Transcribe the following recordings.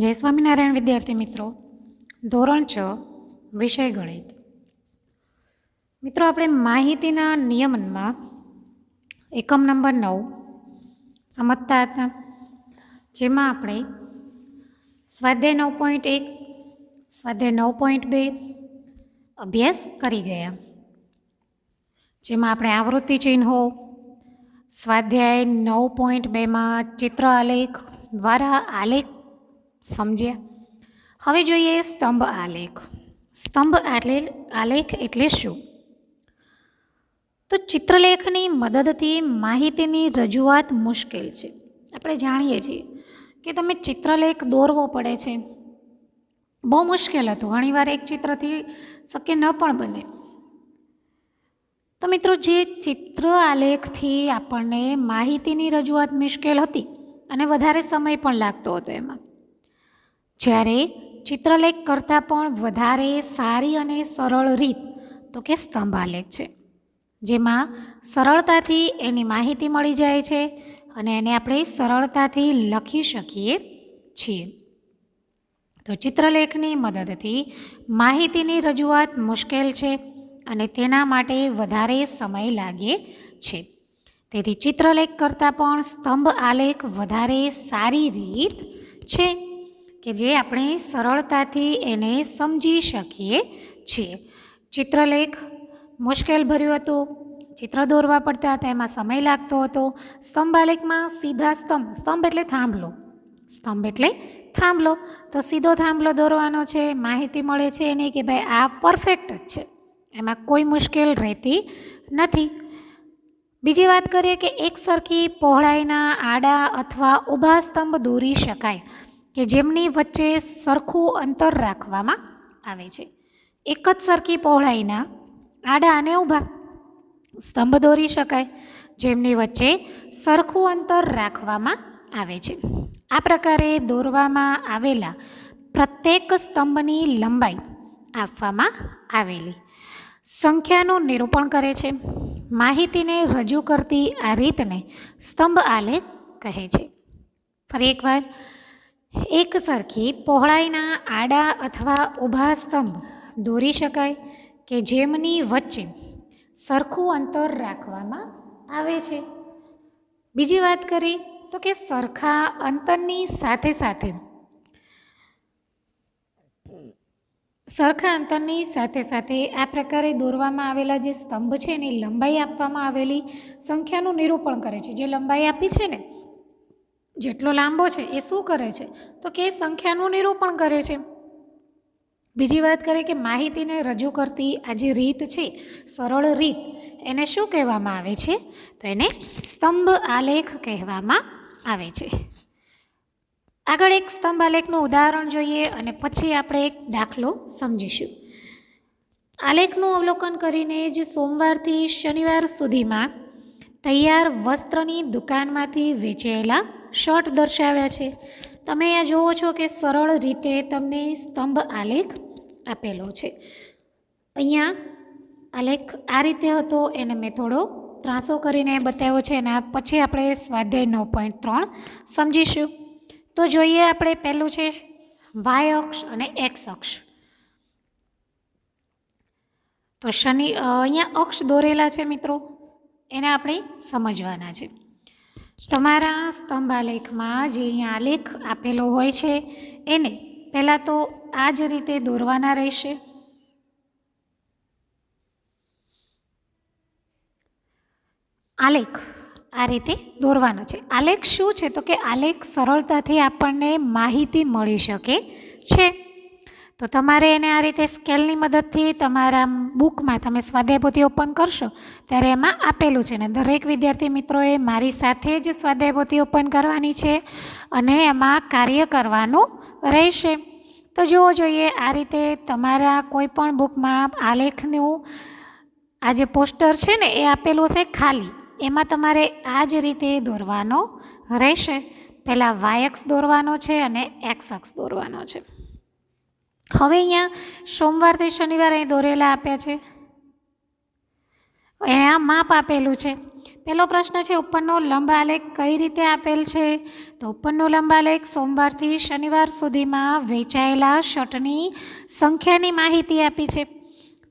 જય સ્વામિનારાયણ વિદ્યાર્થી મિત્રો, ધોરણ 6 વિષય ગણિત. મિત્રો, આપણે માહિતીના નિયમનમાં એકમ નંબર 9 સમજતા હતા, જેમાં આપણે સ્વાધ્યાય 9.1, સ્વાધ્યાય 9.2 અભ્યાસ કરી ગયા. જેમાં આપણે આવૃત્તિ ચિહ્નો, સ્વાધ્યાય 9.2માં ચિત્ર આલેખ દ્વારા આલેખ સમજ્યા. હવે જોઈએ સ્તંભ આલેખ. સ્તંભ આલેખ એટલે શું? તો ચિત્રલેખની મદદથી માહિતીની રજૂઆત મુશ્કેલ છે. આપણે જાણીએ છીએ કે તમે ચિત્રલેખ દોરવો પડે છે, બહુ મુશ્કેલ હતું. ઘણીવાર એક ચિત્રથી શક્ય ન પણ બને. તો મિત્રો, જે ચિત્ર આલેખથી આપણને માહિતીની રજૂઆત મુશ્કેલ હતી અને વધારે સમય પણ લાગતો હતો, એમાં જ્યારે ચિત્રલેખ કરતાં પણ વધારે સારી અને સરળ રીત તો કે સ્તંભ આલેખ છે, જેમાં સરળતાથી એની માહિતી મળી જાય છે અને એને આપણે સરળતાથી લખી શકીએ છીએ. તો ચિત્રલેખની મદદથી માહિતીની રજૂઆત મુશ્કેલ છે અને તેના માટે વધારે સમય લાગે છે. તેથી ચિત્રલેખ કરતાં પણ સ્તંભ આલેખ વધારે સારી રીત છે કે જે આપણે સરળતાથી એને સમજી શકીએ છીએ. ચિત્રલેખ મુશ્કેલ ભર્યું હતું, ચિત્ર દોરવા પડતા હતા, એમાં સમય લાગતો હતો. સ્તંભ આલેખમાં સીધા સ્તંભ એટલે થાંભલો, સ્તંભ એટલે થાંભલો. તો સીધો થાંભલો દોરવાનો છે, માહિતી મળે છે એની કે ભાઈ આ પરફેક્ટ જ છે, એમાં કોઈ મુશ્કેલ રહેતી નથી. બીજી વાત કરીએ કે એક સરખી પહોળાઈના આડા અથવા ઊભા સ્તંભ દોરી શકાય કે જેમની વચ્ચે સરખું અંતર રાખવામાં આવે છે. એક જ સરખી પહોળાઈના આડા અને ઊભા સ્તંભ દોરી શકાય જેમની વચ્ચે સરખું અંતર રાખવામાં આવે છે. આ પ્રકારે દોરવામાં આવેલા પ્રત્યેક સ્તંભની લંબાઈ આપવામાં આવેલી સંખ્યાનું નિરૂપણ કરે છે. માહિતીને રજૂ કરતી આ રીતને સ્તંભ આલેખ કહે છે. ફરી એકવાર, એક સરખી પહોળાઈના આડા અથવા ઊભા સ્તંભ દોરી શકાય કે જેમની વચ્ચે સરખું અંતર રાખવામાં આવે છે. બીજી વાત કરી તો કે સરખા અંતરની સાથે સાથે આ પ્રકારે દોરવામાં આવેલા જે સ્તંભ છે એની લંબાઈ આપવામાં આવેલી સંખ્યાનું નિરૂપણ કરે છે. જે લંબાઈ આપી છે ને, જેટલો લાંબો છે એ શું કરે છે તો કે સંખ્યાનું નિરૂપણ કરે છે. બીજી વાત કરીએ કે માહિતીને રજૂ કરતી આ જે રીત છે, સરળ રીત, એને શું કહેવામાં આવે છે તો એને સ્તંભ આલેખ કહેવામાં આવે છે. આગળ એક સ્તંભ આલેખનું ઉદાહરણ જોઈએ અને પછી આપણે એક દાખલો સમજીશું. આલેખનું અવલોકન કરીને જ સોમવારથી શનિવાર સુધીમાં તૈયાર વસ્ત્રની દુકાનમાંથી વેચાયેલા શર્ટ દર્શાવ્યા છે. તમે અહીંયા જુઓ છો કે સરળ રીતે તમને સ્તંભ આલેખ આપેલો છે. અહીંયા આલેખ આ રીતે હતો, એને મેં થોડો ત્રાસો કરીને બતાવ્યો છે. એના પછી આપણે સ્વાધ્યાય 9.3 સમજીશું. તો જોઈએ આપણે, પહેલું છે વાય અક્ષ અને એક્સ અક્ષ. તો અહીંયા અક્ષ દોરેલા છે મિત્રો, એને આપણે સમજવાના છે. તમારા સ્તંભ આલેખમાં જે અહીંયા આલેખ આપેલો હોય છે એને પહેલાં તો આ જ રીતે દોરવાના રહેશે. આલેખ આ રીતે દોરવાનો છે. આલેખ શું છે તો કે આલેખ સરળતાથી આપણને માહિતી મળી શકે છે. તો તમારે એને આ રીતે સ્કેલની મદદથી તમારા બુકમાં તમે સ્વાધ્યાય પોથી ઓપન કરશો ત્યારે એમાં આપેલું છે ને દરેક વિદ્યાર્થી મિત્રોએ મારી સાથે જ સ્વાધ્યાય પોથી ઓપન કરવાની છે અને એમાં કાર્ય કરવાનું રહેશે. તો જોવો જોઈએ, આ રીતે તમારા કોઈ પણ બુકમાં આલેખનું આ જે પોસ્ટર છે ને એ આપેલું છે ખાલી, એમાં તમારે આ જ રીતે દોરવાનો રહેશે. પહેલાં વાય અક્ષ દોરવાનો છે અને એક્સ અક્ષ દોરવાનો છે. હવે અહીંયા સોમવારથી શનિવાર અહીં દોરેલા આપ્યા છે, અહીંયા માપ આપેલું છે. પહેલો પ્રશ્ન છે, ઉપરનો લંબ આલેખ કઈ રીતે આપેલ છે? તો ઉપરનો લંબ આલેખ સોમવારથી શનિવાર સુધીમાં વેચાયેલા શર્ટની સંખ્યાની માહિતી આપી છે.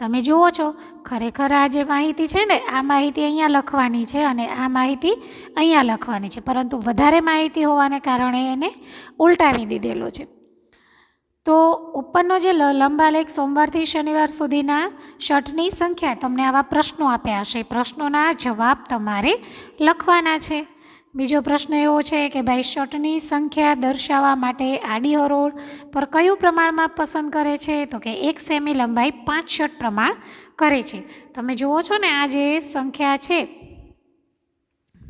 તમે જુઓ છો, ખરેખર આ જે માહિતી છે ને, આ માહિતી અહીંયા લખવાની છે અને આ માહિતી અહીંયા લખવાની છે, પરંતુ વધારે માહિતી હોવાને કારણે એને ઉલટાવી દીધેલો છે. તો ઉપરનો જે લંબ આલેખ સોમવારથી શનિવાર સુધીના શર્ટની સંખ્યા, તમને આવા પ્રશ્નો આપ્યા હશે, પ્રશ્નોના જવાબ તમારે લખવાના છે. બીજો પ્રશ્ન એવો છે કે ભાઈ શર્ટની સંખ્યા દર્શાવવા માટે આડી હરોળ પર કયું પ્રમાણમાં પસંદ કરે છે? તો કે 1 સેમી લંબાઈ 5 શર્ટ પ્રમાણ કરે છે. તમે જુઓ છો ને, આ જે સંખ્યા છે,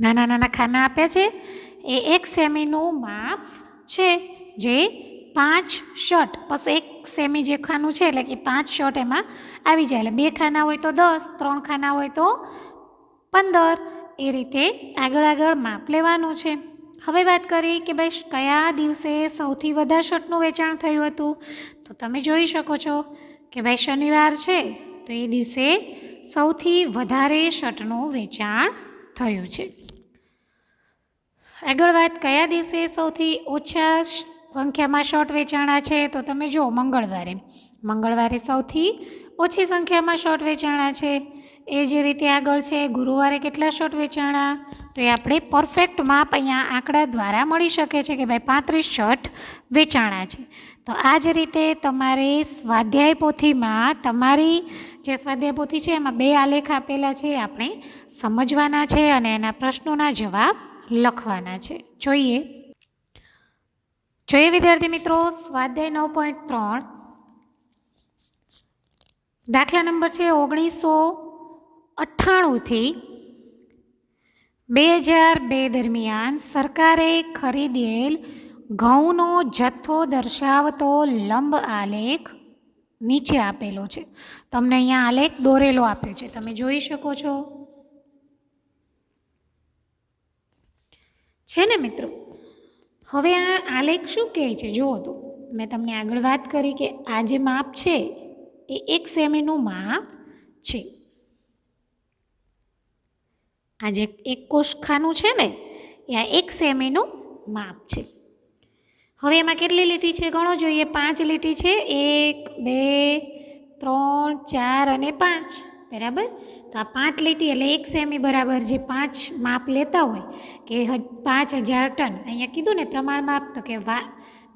નાના નાના ખાના આપ્યા છે, એ 1 સેમીનું માપ છે, જે 5 શર્ટ બસ 1 સેમી જે ખાનું છે એટલે કે 5 શર્ટ એમાં આવી જાય. એટલે 2 ખાના હોય તો 10, 3 ખાના હોય તો 15, એ રીતે આગળ માપ લેવાનું છે. હવે વાત કરી કે ભાઈ કયા દિવસે સૌથી વધારે શર્ટનું વેચાણ થયું હતું? તો તમે જોઈ શકો છો કે ભાઈ શનિવાર છે, તો એ દિવસે સૌથી વધારે શર્ટનું વેચાણ થયું છે. આગળ વાત, કયા દિવસે સૌથી ઓછા સંખ્યામાં શર્ટ વેચાણા છે? તો તમે જુઓ, મંગળવારે સૌથી ઓછી સંખ્યામાં શર્ટ વેચાણા છે. એ જ રીતે આગળ છે, ગુરુવારે કેટલા શર્ટ વેચાણા? તો એ આપણે પરફેક્ટ માપ અહીંયા આંકડા દ્વારા મળી શકે છે કે ભાઈ 35 શર્ટ વેચાણા છે. તો આ જ રીતે તમારે સ્વાધ્યાય પોથીમાં, તમારી જે સ્વાધ્યાય પોથી છે એમાં 2 આલેખ આપેલા છે, આપણે સમજવાના છે અને એના પ્રશ્નોના જવાબ લખવાના છે. જોઈએ વિદ્યાર્થી મિત્રો, સ્વાધ્યાય 9.3 દાખલા નંબર છે 1998 થી 2002 દરમિયાન સરકારે ખરીદેલ ઘઉંનો જથ્થો દર્શાવતો લંબ આલેખ નીચે આપેલો છે. તમને અહીંયા આલેખ દોરેલો આપ્યો છે, તમે જોઈ શકો છો, છે ને મિત્રો? હવે આ આલેખ શું કહે છે જુઓ. તો મેં તમને આગળ વાત કરી કે આ જે માપ છે એ 1 સેમીનું માપ છે. આ જે 1 કોષ ખાનું છે ને, એ આ 1 સેમીનું માપ છે. હવે એમાં કેટલી લીટી છે ગણો જોઈએ. 5 લીટી છે, 1 2 3 4 અને 5, બરાબર? તો આ 5 લીટી એટલે 1 સેમી બરાબર જે 5 માપ લેતા હોય કે 5000 ટન, અહીંયા કીધું ને પ્રમાણ માપ, તો કે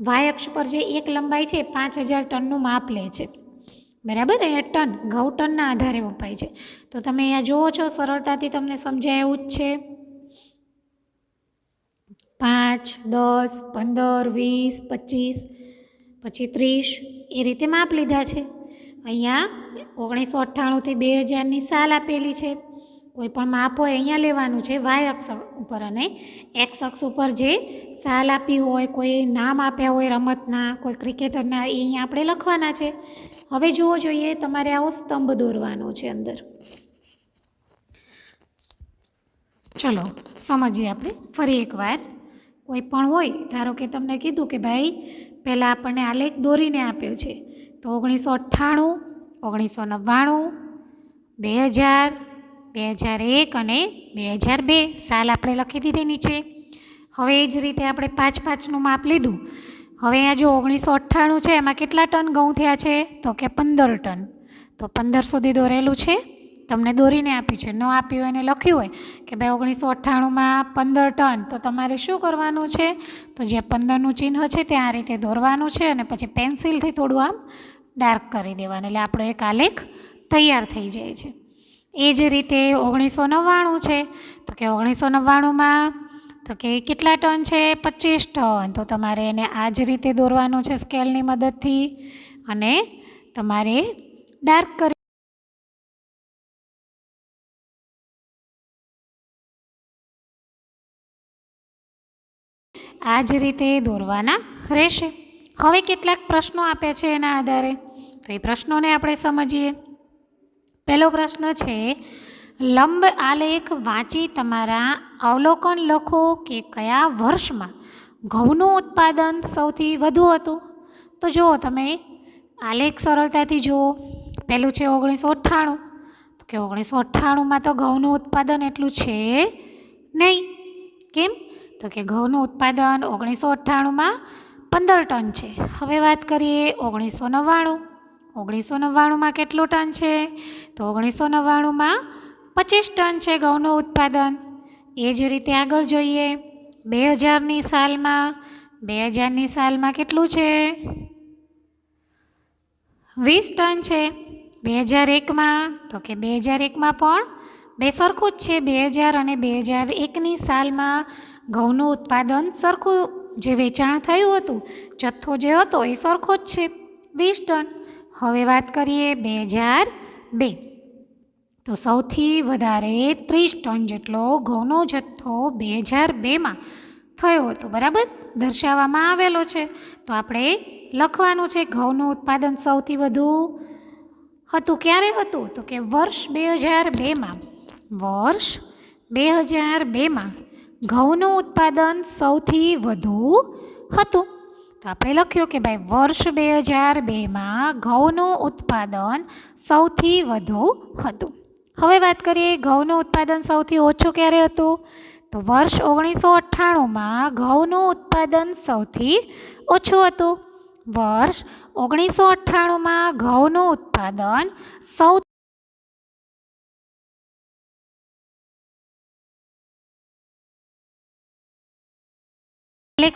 વાય અક્ષ પર જે એક લંબાઈ છે 5000 ટનનું માપ લે છે, બરાબર? અહીંયા ટન, ઘઉં ટનના આધારે વપાય છે. તો તમે અહીંયા જુઓ છો, સરળતાથી તમને સમજાય એવું જ છે. 5, 10, 15, 20, 25, પછી 30 એ રીતે માપ લીધા છે. અહીંયા 1998 થી 2000ની સાલ આપેલી છે. કોઈ પણ માપ હોય અહીંયા લેવાનું છે વાય અક્ષ ઉપર, અને એક્સ અક્ષ ઉપર જે સાલ આપી હોય, કોઈ નામ આપ્યા હોય રમતના, કોઈ ક્રિકેટરના, એ અહીંયા આપણે લખવાના છે. હવે જુઓ જોઈએ, તમારે આવો સ્તંભ દોરવાનો છે અંદર. ચલો સમજીએ આપણે ફરી એકવાર. કોઈ પણ હોય, ધારો કે તમને કીધું કે ભાઈ પહેલાં આપણને આલેખ દોરીને આપ્યો છે, તો 1998, 1999, 2000, 2001 અને 2002 સાલ આપણે લખી દીધી નીચે. હવે એ જ રીતે આપણે 5-5નું માપ લીધું. હવે અહીંયા જો 1998 છે, એમાં કેટલા ટન ઘઉં થયા છે? તો કે 15 ટન. તો 15 સુધી દોરેલું છે, તમને દોરીને આપ્યું છે. ન આપ્યું એને લખ્યું હોય કે ભાઈ 1998માં 15 ટન, તો તમારે શું કરવાનું છે? તો જે 15નું ચિહ્ન છે તે આ રીતે દોરવાનું છે અને પછી પેન્સિલથી થોડું આમ ડાર્ક કરી દેવાનું, એટલે આપણો એક આલેખ તૈયાર થઈ જાય છે. એ જ રીતે 1999 છે, તો કે 1999માં તો કે કેટલા ટન છે? 25 ટન. તો તમારે એને આ જ રીતે દોરવાનું છે સ્કેલની મદદથી, અને તમારે ડાર્ક કરી આ જ રીતે દોરવાના રહેશે. હવે કેટલાક પ્રશ્નો આપ્યા છે એના આધારે, તો એ પ્રશ્નોને આપણે સમજીએ. પહેલો પ્રશ્ન છે, લંબ આલેખ વાંચી તમારા અવલોકન લખો કે કયા વર્ષમાં ઘઉંનું ઉત્પાદન સૌથી વધુ હતું. તો જુઓ તમે આલેખ સરળતાથી જુઓ. પહેલું છે 1998, તો કે 1998માં તો ઘઉંનું ઉત્પાદન એટલું છે નહીં. કેમ? તો કે ઘઉંનું ઉત્પાદન 1998માં 15 ટન છે. હવે વાત કરીએ 1999. 1999માં કેટલું ટન છે? તો 1999માં 25 ટન છે ઘઉંનું ઉત્પાદન. એ જ રીતે આગળ જોઈએ 2000ની સાલમાં. 2000ની સાલમાં કેટલું છે? 20 ટન છે. 2001માં તો કે 2001માં પણ બે સરખું જ છે. 2000 અને 2001ની સાલમાં ઘઉંનું ઉત્પાદન સરખું, જે વેચાણ થયું હતું, જથ્થો જે હતો એ સરખો જ છે, 20 ટન. હવે વાત કરીએ 2002. તો સૌથી વધારે 30 ટન જેટલો ઘઉંનો જથ્થો 2002માં થયો હતો. બરાબર, દર્શાવવામાં આવેલો છે. તો આપણે લખવાનું છે ઘઉંનું ઉત્પાદન સૌથી વધુ હતું. ક્યારે હતું? તો કે વર્ષ 2002માં. વર્ષ 2002માં ઘઉંનું ઉત્પાદન સૌથી વધુ હતું. તો આપણે લખ્યું કે ભાઈ વર્ષ 2002માં ઘઉંનું ઉત્પાદન સૌથી વધુ હતું. હવે વાત કરીએ ઘઉંનું ઉત્પાદન સૌથી ઓછું ક્યારે હતું? તો વર્ષ 1998માં ઘઉંનું ઉત્પાદન સૌથી ઓછું હતું. વર્ષ 1998માં ઘઉંનું ઉત્પાદન સૌથી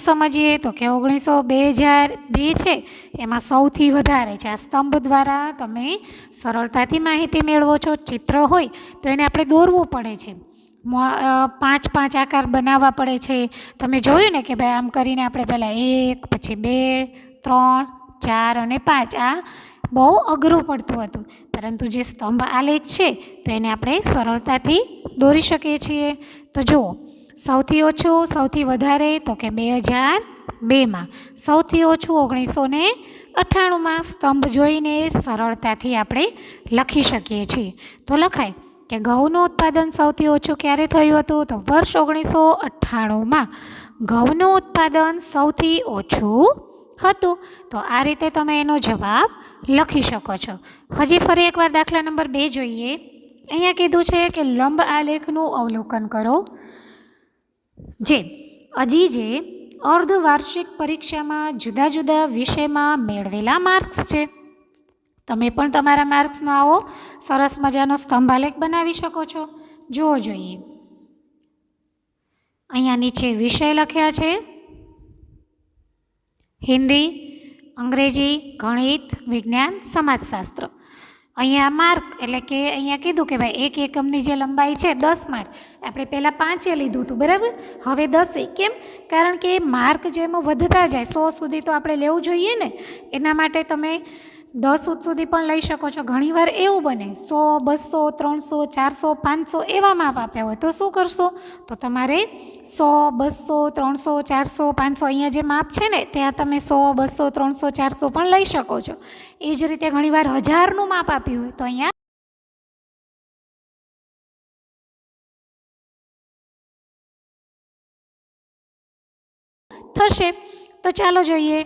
સમજીએ તો કે 2002 છે એમાં સૌથી વધારે છે. આ સ્તંભ દ્વારા તમે સરળતાથી માહિતી મેળવો છો. ચિત્ર હોય તો એને આપણે દોરવું પડે છે, 5 આકાર બનાવવા પડે છે. તમે જોયું ને કે ભાઈ આમ કરીને આપણે પહેલાં 1, પછી 2, 3, 4 અને 5, આ બહુ અઘરું પડતું હતું. પરંતુ જે સ્તંભ આલેખ છે તો એને આપણે સરળતાથી દોરી શકીએ છીએ. તો જુઓ, સૌથી ઓછું, સૌથી વધારે તો કે 2002માં, સૌથી ઓછું 1998માં. સ્તંભ જોઈને સરળતાથી આપણે લખી શકીએ છીએ. તો લખાય કે ઘઉંનું ઉત્પાદન સૌથી ઓછું ક્યારે થયું હતું? તો વર્ષ 1998માં ઘઉંનું ઉત્પાદન સૌથી ઓછું હતું. તો આ રીતે તમે એનો જવાબ લખી શકો છો. હજી ફરી એકવાર દાખલા નંબર 2 જોઈએ. અહીંયા કીધું છે કે લંબ આલેખનું અવલોકન કરો. જે અર્ધવાર્ષિક પરીક્ષામાં જુદા જુદા વિષયમાં મેળવેલા માર્ક્સ છે. તમે પણ તમારા માર્ક્સનો આવો સરસ મજાનો સ્તંભાલેખ બનાવી શકો છો. જુઓ જોઈએ, અહીંયા નીચે વિષય લખ્યા છે: હિન્દી, અંગ્રેજી, ગણિત, વિજ્ઞાન, સમાજશાસ્ત્ર. અહીંયા માર્ક એટલે કે અહીંયા કીધું કે ભાઈ એક એકમની જે લંબાઈ છે 10 માર્ક. આપણે પહેલાં 5 લીધું હતું, બરાબર, હવે 10. કેમ? કારણ કે માર્ક જેમ વધતા જાય 100 સુધી તો આપણે લેવું જોઈએ ને, એના માટે તમે 10 સુધી પણ લઈ શકો છો. ઘણીવાર એવું બને 100, 200, 300, 400, 500 એવા માપ આપ્યા હોય તો શું કરશો? તો તમારે 100, 200, 300, 400, 500 અહીંયા જે માપ છે ને ત્યાં તમે 100, 200, 300, 400 પણ લઈ શકો છો. એ જ રીતે ઘણીવાર 1000નું માપ આપ્યું હોય તો અહીંયા થશે. તો ચાલો જોઈએ,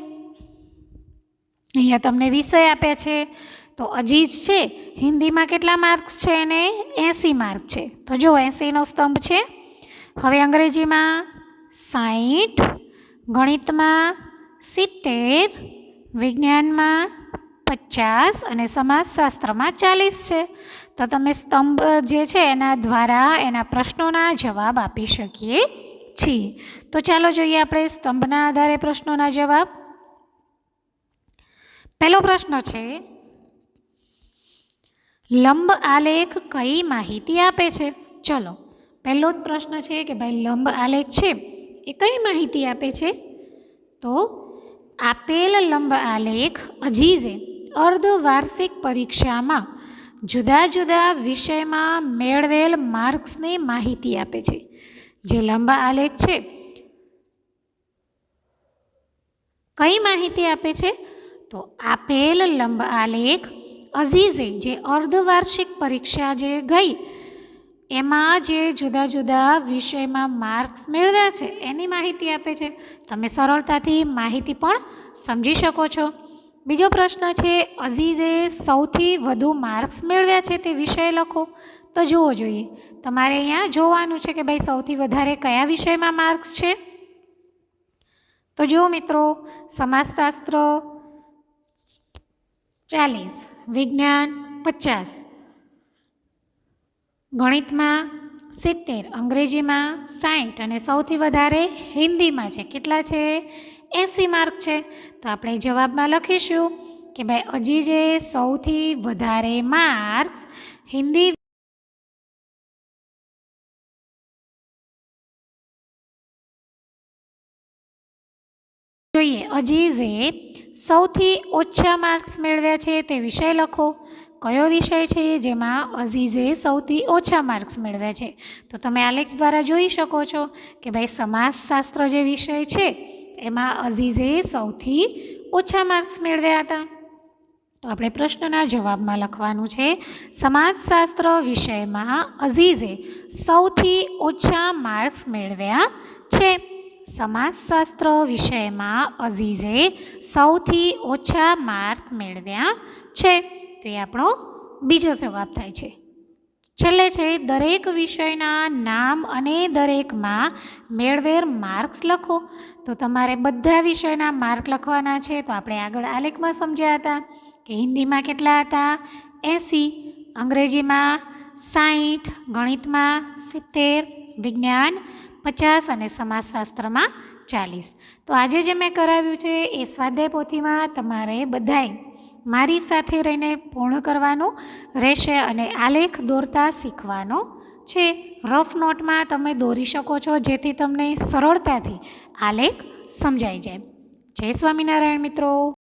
અહીંયા તમને વિષય આપે છે. તો અજીજ છે, હિન્દીમાં કેટલા માર્ક્સ છે? એને 80 માર્ક છે. તો જો 80નો સ્તંભ છે. હવે અંગ્રેજીમાં 60, ગણિતમાં 70, વિજ્ઞાનમાં 50 અને સમાજશાસ્ત્રમાં 40 છે. તો તમે સ્તંભ જે છે એના દ્વારા એના પ્રશ્નોના જવાબ આપી શકીએ છીએ. તો ચાલો જોઈએ આપણે સ્તંભના આધારે પ્રશ્નોના જવાબ. પહેલો પ્રશ્ન છે, લંબ આલેખ કઈ માહિતી આપે છે? ચલો, પહેલો જ પ્રશ્ન છે કે ભાઈ લંબ આલેખ છે એ કઈ માહિતી આપે છે? તો આપેલ લંબ આલેખ અજીઝે અર્ધવાર્ષિક પરીક્ષામાં જુદા જુદા વિષયમાં મેળવેલ માર્ક્સની માહિતી આપે છે. જે લંબ આલેખ છે કઈ માહિતી આપે છે? તો આપેલ લંબ આલેખ અઝીઝે જે અર્ધવાર્ષિક પરીક્ષા જે ગઈ એમાં જે જુદા જુદા વિષયમાં માર્ક્સ મેળવ્યા છે એની માહિતી આપે છે. તમે સરળતાથી માહિતી પણ સમજી શકો છો. બીજો પ્રશ્ન છે, અઝીઝે સૌથી વધુ માર્ક્સ મેળવ્યા છે તે વિષય લખો. તો જુઓ જોઈએ, તમારે અહીંયા જોવાનું છે કે ભાઈ સૌથી વધારે કયા વિષયમાં માર્ક્સ છે. તો જુઓ મિત્રો, સમાજશાસ્ત્ર 40, વિજ્ઞાન 50, ગણિતમાં 70, અંગ્રેજીમાં 60 અને સૌથી વધારે હિન્દીમાં છે. કેટલા છે? 80 માર્ક છે. તો આપણે જવાબમાં લખીશું કે ભાઈ અઝીઝે સૌથી વધારે માર્ક્સ હિન્દી જોઈએ. અઝીઝે સૌથી ઓછા માર્ક્સ મેળવ્યા છે તે વિષય લખો. કયો વિષય છે જેમાં અઝીઝે સૌથી ઓછા માર્ક્સ મેળવ્યા છે? તો તમે આલેખ દ્વારા જોઈ શકો છો કે ભાઈ સમાજશાસ્ત્ર જે વિષય છે એમાં અઝીઝે સૌથી ઓછા માર્ક્સ મેળવ્યા હતા. તો આપણે પ્રશ્નના જવાબમાં લખવાનું છે, સમાજશાસ્ત્ર વિષયમાં અઝીઝે સૌથી ઓછા માર્ક્સ મેળવ્યા છે. સમાજશાસ્ત્ર વિષયમાં અઝીઝે સૌથી ઓછા માર્ક મેળવ્યા છે. તો એ આપણો બીજો જવાબ થાય છે. છેલ્લે છે, દરેક વિષયના નામ અને દરેકમાં મેળવેલ માર્ક્સ લખો. તો તમારે બધા વિષયના માર્ક લખવાના છે. તો આપણે આગળ આલેખમાં સમજ્યા હતા કે હિન્દીમાં કેટલા હતા? 80, અંગ્રેજીમાં 60, ગણિતમાં 70, વિજ્ઞાન 50 અને સમાજશાસ્ત્રમાં 40. તો આજે જે મેં કરાવ્યું છે એ સ્વાધ્યાય પોથીમાં તમારે બધાએ મારી સાથે રહીને પૂર્ણ કરવાનું રહેશે અને આલેખ દોરતા શીખવાનો છે. રફ નોટમાં તમે દોરી શકો છો જેથી તમને સરળતાથી આલેખ સમજાઈ જાય. જય સ્વામિનારાયણ મિત્રો.